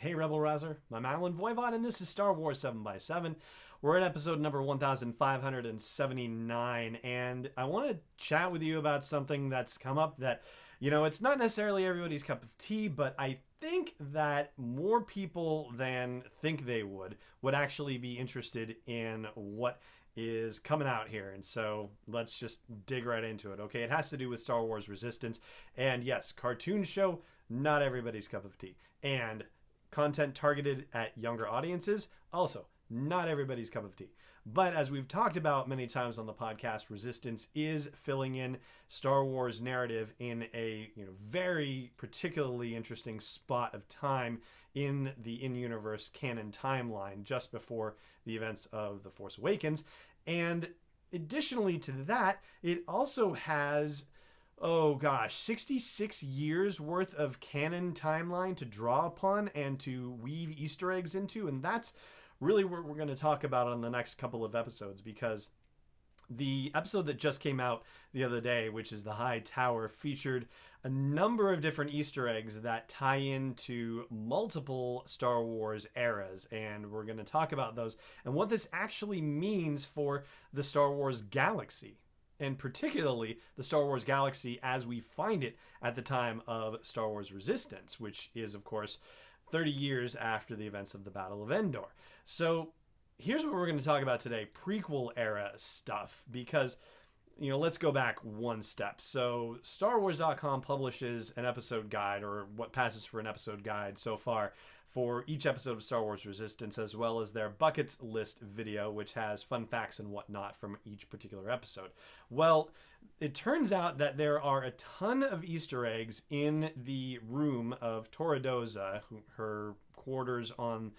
Hey Rebel Rouser, I'm Alan Voivod and this is Star Wars 7x7. We're at episode number 1579 and I want to chat with you about something that's come up that, it's not necessarily everybody's cup of tea, but I think that more people than think they would actually be interested in what is coming out here. And so let's just dig right into it. Okay, it has to do with Star Wars Resistance. And yes, cartoon show, not everybody's cup of tea. And content targeted at younger audiences, also not everybody's cup of tea. But as we've talked about many times on the podcast, Resistance is filling in Star Wars narrative in a very particularly interesting spot of time in the in-universe canon timeline just before the events of The Force Awakens. And additionally to that, it also has 66 years worth of canon timeline to draw upon and to weave Easter eggs into. And that's really what we're going to talk about on the next couple of episodes, because the episode that just came out the other day, which is The High Tower, featured a number of different Easter eggs that tie into multiple Star Wars eras. And we're going to talk about those and what this actually means for the Star Wars galaxy, and particularly the Star Wars galaxy as we find it at the time of Star Wars Resistance, which is, of course, 30 years after the events of the Battle of Endor. So here's what we're going to talk about today, prequel era stuff, because, let's go back one step. So StarWars.com publishes an episode guide, or what passes for an episode guide so far, for each episode of Star Wars Resistance, as well as their buckets list video, which has fun facts and whatnot from each particular episode. Well, it turns out that there are a ton of Easter eggs in the room of Toradoza, her quarters on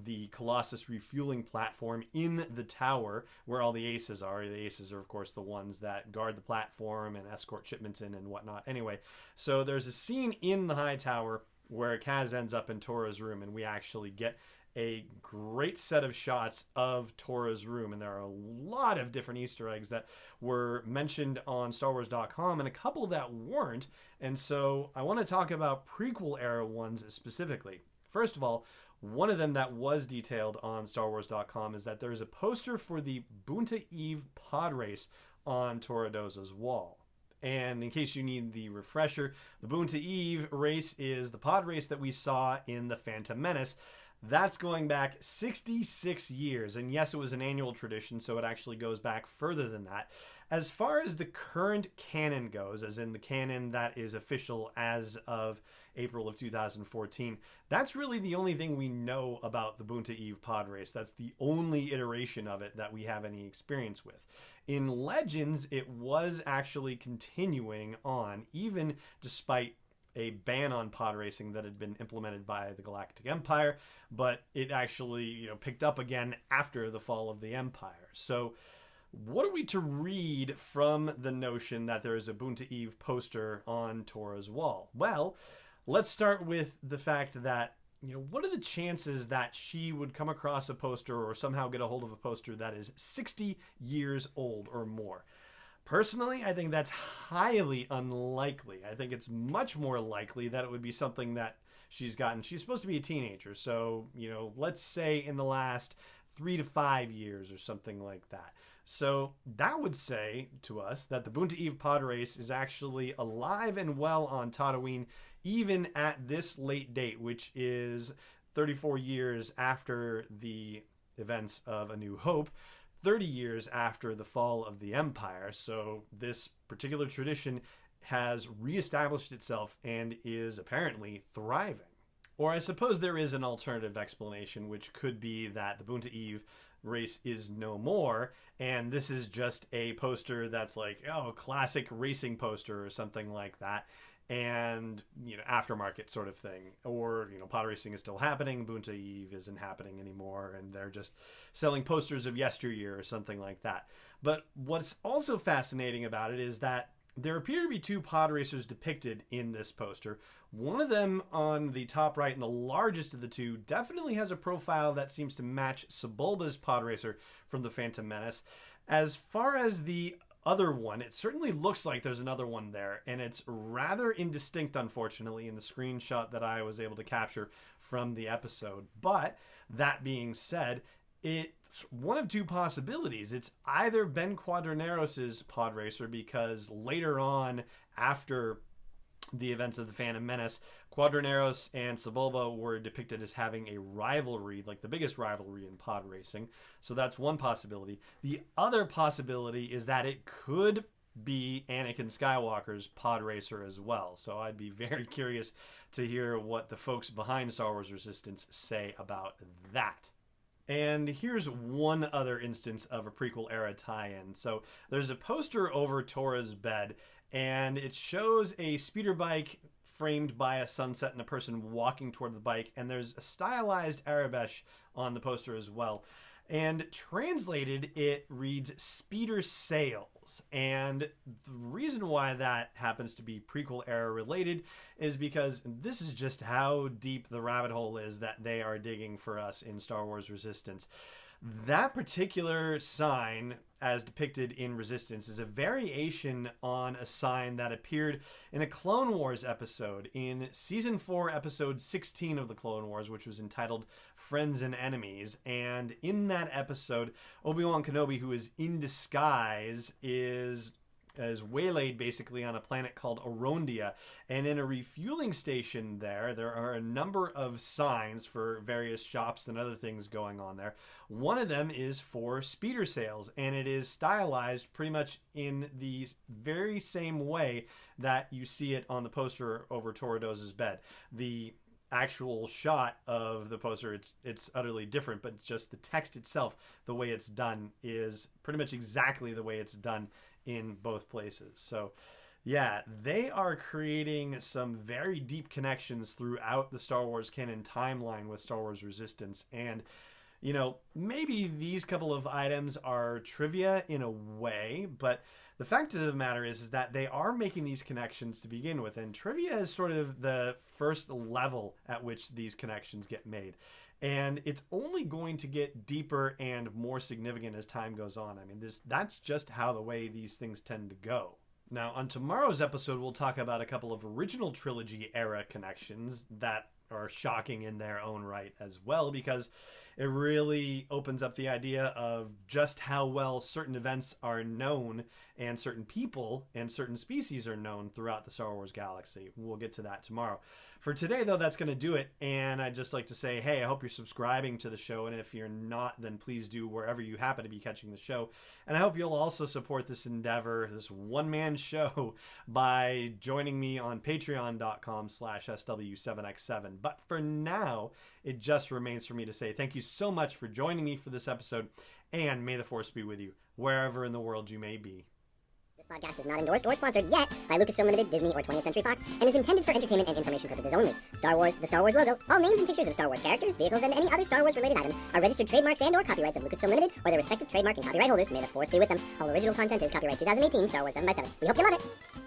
the Colossus refueling platform in the tower where all the aces are. The aces are, of course, the ones that guard the platform and escort shipments in and whatnot. Anyway, so there's a scene in the High Tower where Kaz ends up in Tora's room, and we actually get a great set of shots of Tora's room. And there are a lot of different Easter eggs that were mentioned on StarWars.com and a couple that weren't. And so I want to talk about prequel era ones specifically. First of all, one of them that was detailed on StarWars.com is that there's a poster for the Boonta Eve pod race on Toradoza's wall. And in case you need the refresher, the Boonta Eve race is the pod race that we saw in The Phantom Menace. That's going back 66 years. And yes, it was an annual tradition, so it actually goes back further than that. As far as the current canon goes, as in the canon that is official as of April of 2014, that's really the only thing we know about the Boonta Eve pod race. That's the only iteration of it that we have any experience with. In Legends, it was actually continuing on, even despite a ban on pod racing that had been implemented by the Galactic Empire, but it actually, picked up again after the fall of the Empire. So what are we to read from the notion that there is a Boonta Eve poster on Tora's wall? Well, let's start with the fact that, what are the chances that she would come across a poster or somehow get a hold of a poster that is 60 years old or more? Personally, I think that's highly unlikely. I think it's much more likely that it would be something that she's gotten. She's supposed to be a teenager, so, let's say in the last 3 to 5 years or something like that. So that would say to us that the Boonta Eve pod race is actually alive and well on Tatooine, even at this late date, which is 34 years after the events of A New Hope, 30 years after the fall of the Empire. So this particular tradition has reestablished itself and is apparently thriving. Or I suppose there is an alternative explanation, which could be that the Boonta Eve race is no more, and this is just a poster that's like, classic racing poster or something like that, and, aftermarket sort of thing. Or, pod racing is still happening, Boonta Eve isn't happening anymore, and they're just selling posters of yesteryear or something like that. But what's also fascinating about it is that there appear to be two pod racers depicted in this poster. One of them on the top right, and the largest of the two, definitely has a profile that seems to match Sebulba's pod racer from The Phantom Menace. As far as the other one, it certainly looks like there's another one there, and it's rather indistinct, unfortunately, in the screenshot that I was able to capture from the episode. But that being said, it's one of two possibilities. It's either Ben Quadraneros's pod racer, because later on, after the events of the Phantom Menace, Quadraneros and Sebulba were depicted as having a rivalry, like the biggest rivalry in pod racing. So that's one possibility. The other possibility is that it could be Anakin Skywalker's pod racer as well. So I'd be very curious to hear what the folks behind Star Wars Resistance say about that. And here's one other instance of a prequel era tie-in. So there's a poster over Tora's bed, and it shows a speeder bike framed by a sunset and a person walking toward the bike, and there's a stylized Arabesh on the poster as well. And translated, it reads Speeder Sails. And the reason why that happens to be prequel era related is because this is just how deep the rabbit hole is that they are digging for us in Star Wars Resistance. That particular sign, as depicted in Resistance, is a variation on a sign that appeared in a Clone Wars episode in Season 4, Episode 16 of the Clone Wars, which was entitled Friends and Enemies. And in that episode, Obi-Wan Kenobi, who is in disguise, is waylaid basically on a planet called Arondia, and in a refueling station there are a number of signs for various shops and other things going on there. One of them is for speeder sales, and it is stylized pretty much in the very same way that you see it on the poster over Torados's bed. The actual shot of the poster, it's utterly different, but just the text itself, the way it's done, is pretty much exactly the way it's done in both places. So yeah, they are creating some very deep connections throughout the Star Wars canon timeline with Star Wars Resistance. And you know, maybe these couple of items are trivia in a way, but the fact of the matter is that they are making these connections to begin with, and trivia is sort of the first level at which these connections get made. And it's only going to get deeper and more significant as time goes on. I mean, that's just how the way these things tend to go. Now, on tomorrow's episode, we'll talk about a couple of original trilogy era connections that are shocking in their own right as well, because it really opens up the idea of just how well certain events are known and certain people and certain species are known throughout the Star Wars galaxy. We'll get to that tomorrow. For today, though, that's going to do it. And I'd just like to say, hey, I hope you're subscribing to the show. And if you're not, then please do wherever you happen to be catching the show. And I hope you'll also support this endeavor, this one-man show, by joining me on patreon.com/SW7X7. But for now, it just remains for me to say thank you so much for joining me for this episode. And may the Force be with you, wherever in the world you may be. This podcast is not endorsed or sponsored yet by Lucasfilm Limited, Disney, or 20th Century Fox, and is intended for entertainment and information purposes only. Star Wars, the Star Wars logo, all names and pictures of Star Wars characters, vehicles, and any other Star Wars-related items are registered trademarks and/or copyrights of Lucasfilm Limited or their respective trademark and copyright holders. May the Force be with them. All original content is copyright 2018 Star Wars 7x7. We hope you love it.